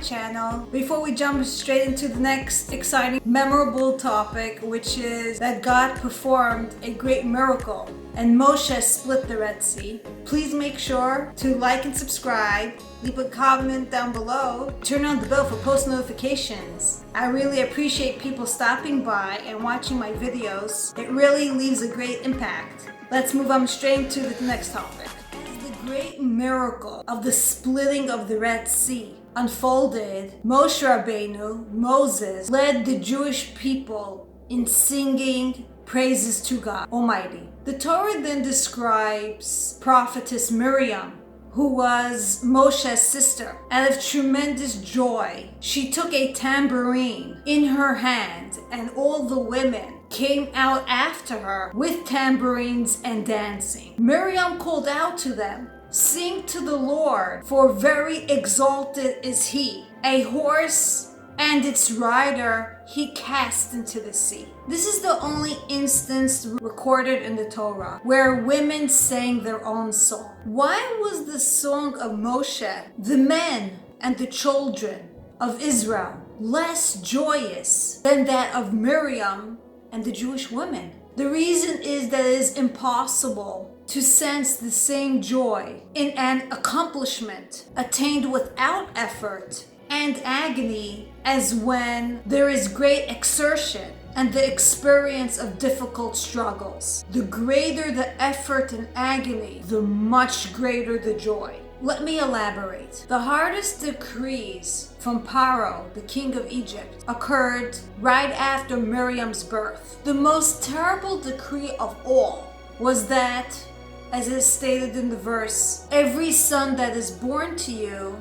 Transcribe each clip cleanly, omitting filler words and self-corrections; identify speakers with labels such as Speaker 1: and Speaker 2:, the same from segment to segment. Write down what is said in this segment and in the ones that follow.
Speaker 1: channel. Before we jump straight into the next exciting, memorable topic, which is that God performed a great miracle and Moshe split the Red Sea, please make sure to like and subscribe, leave a comment down below, turn on the bell for post notifications. I really appreciate people stopping by and watching my videos. It really leaves a great impact. Let's move on straight to the next topic. As the great miracle of the splitting of the Red Sea unfolded, Moshe Rabbeinu, Moses, led the Jewish people in singing praises to God Almighty. The Torah then describes prophetess Miriam, who was Moshe's sister. Out of tremendous joy, she took a tambourine in her hand, and all the women came out after her with tambourines and dancing. Miriam called out to them, "Sing to the Lord, for very exalted is he. A horse and its rider he cast into the sea." This is the only instance recorded in the Torah where women sang their own song. Why was the song of Moshe, the men and the children of Israel, less joyous than that of Miriam and the Jewish women? The reason is that it is impossible to sense the same joy in an accomplishment attained without effort and agony as when there is great exertion and the experience of difficult struggles. The greater the effort and agony, the much greater the joy. Let me elaborate. The hardest decrees from Pharaoh, the king of Egypt, occurred right after Miriam's birth. The most terrible decree of all was that, as is stated in the verse, "Every son that is born to you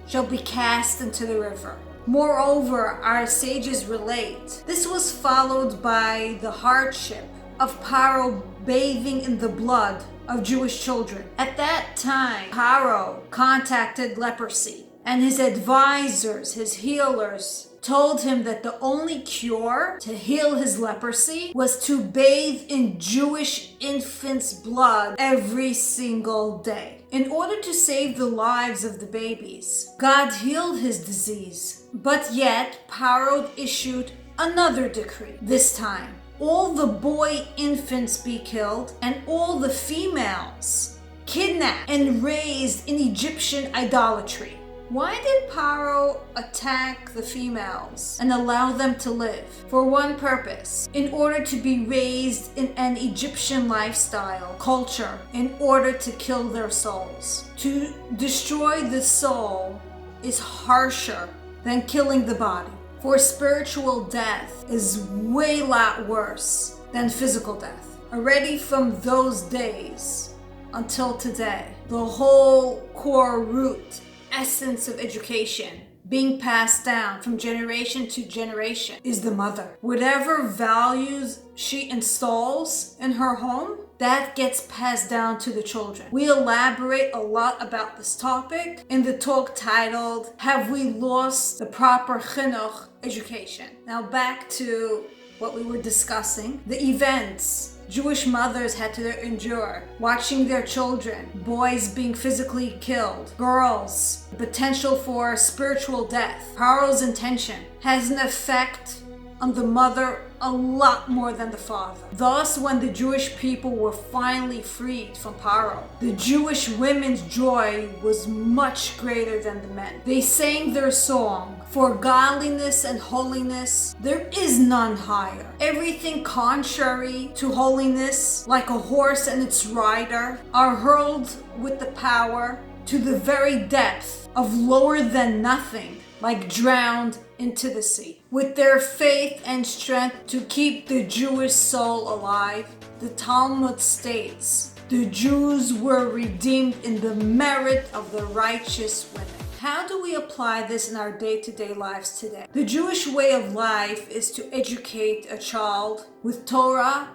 Speaker 1: shall be cast into the river." Moreover, our sages relate, this was followed by the hardship of Pharaoh bathing in the blood of Jewish children. At that time, Pharaoh contacted leprosy, and his advisors, his healers, told him that the only cure to heal his leprosy was to bathe in Jewish infants' blood every single day. In order to save the lives of the babies, God healed his disease. But yet, Pharaoh issued another decree. This time, all the boy infants be killed and all the females kidnapped and raised in Egyptian idolatry. Why did Pharaoh attack the females and allow them to live? For one purpose, in order to be raised in an Egyptian lifestyle, culture, in order to kill their souls. To destroy the soul is harsher than killing the body. For spiritual death is way lot worse than physical death. Already from those days until today, the whole core root essence of education being passed down from generation to generation is the mother. Whatever values she installs in her home, that gets passed down to the children. We elaborate a lot about this topic in the talk titled, "Have we lost the proper chinuch education?" Now back to what we were discussing, the events Jewish mothers had to endure, watching their children, boys being physically killed, girls, potential for spiritual death. Pharaoh's intention has an effect on the mother a lot more than the father. Thus, when the Jewish people were finally freed from Pharaoh, the Jewish women's joy was much greater than the men. They sang their song, "For godliness and holiness, there is none higher. Everything contrary to holiness, like a horse and its rider, are hurled with the power to the very depth of lower than nothing, like drowned into the sea." With their faith and strength to keep the Jewish soul alive, the Talmud states, the Jews were redeemed in the merit of the righteous women. How do we apply this in our day-to-day lives today? The Jewish way of life is to educate a child with Torah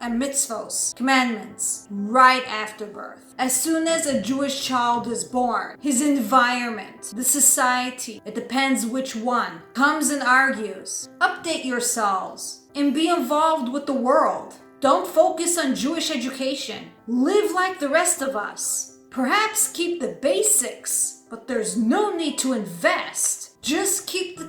Speaker 1: and mitzvos, commandments, right after birth. As soon as a Jewish child is born, his environment, the society, it depends which one, comes and argues, "Update yourselves and be involved with the world. Don't focus on Jewish education. Live like the rest of us. Perhaps keep the basics, but there's no need to invest.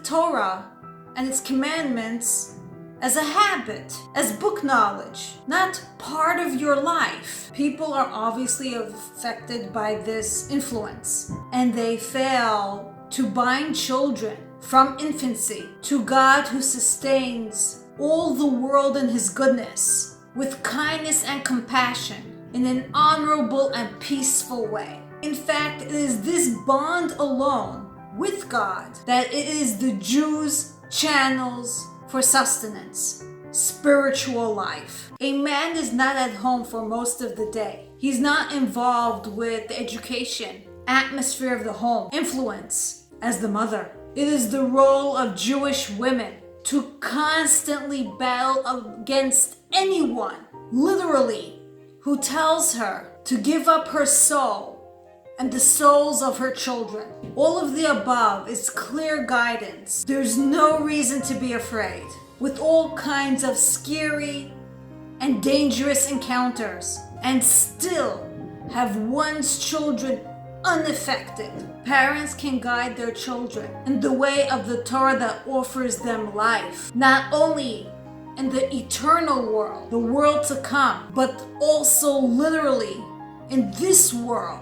Speaker 1: Torah and its commandments as a habit, as book knowledge, not part of your life. People are obviously affected by this influence, and they fail to bind children from infancy to God, who sustains all the world in his goodness with kindness and compassion in an honorable and peaceful way. In fact, it is this bond alone with God that it is the Jews' channels for sustenance, spiritual life. A man is not at home for most of the day. He's not involved with the education, atmosphere of the home, influence as the mother. It is the role of Jewish women to constantly battle against anyone, literally, who tells her to give up her soul and the souls of her children. All of the above is clear guidance. There's no reason to be afraid. With all kinds of scary and dangerous encounters, and still have one's children unaffected. Parents can guide their children in the way of the Torah that offers them life, not only in the eternal world, the world to come, but also literally in this world,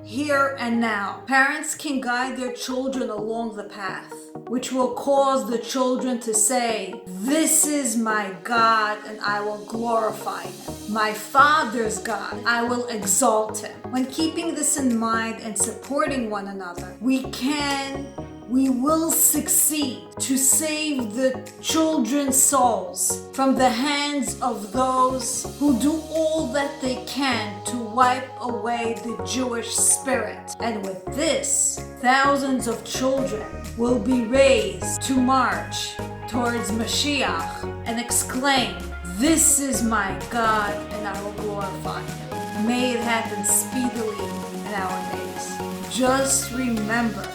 Speaker 1: here and now. Parents can guide their children along the path, which will cause the children to say, "This is my God, and I will glorify him. My Father's God, I will exalt him." When keeping this in mind and supporting one another, we will succeed to save the children's souls from the hands of those who do all that they can to wipe away the Jewish spirit. And with this, thousands of children will be raised to march towards Mashiach and exclaim, "This is my God, and I will glorify him." May it happen speedily in our days. Just remember,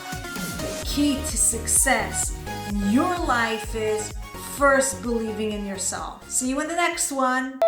Speaker 1: key to success in your life is first believing in yourself. See you in the next one.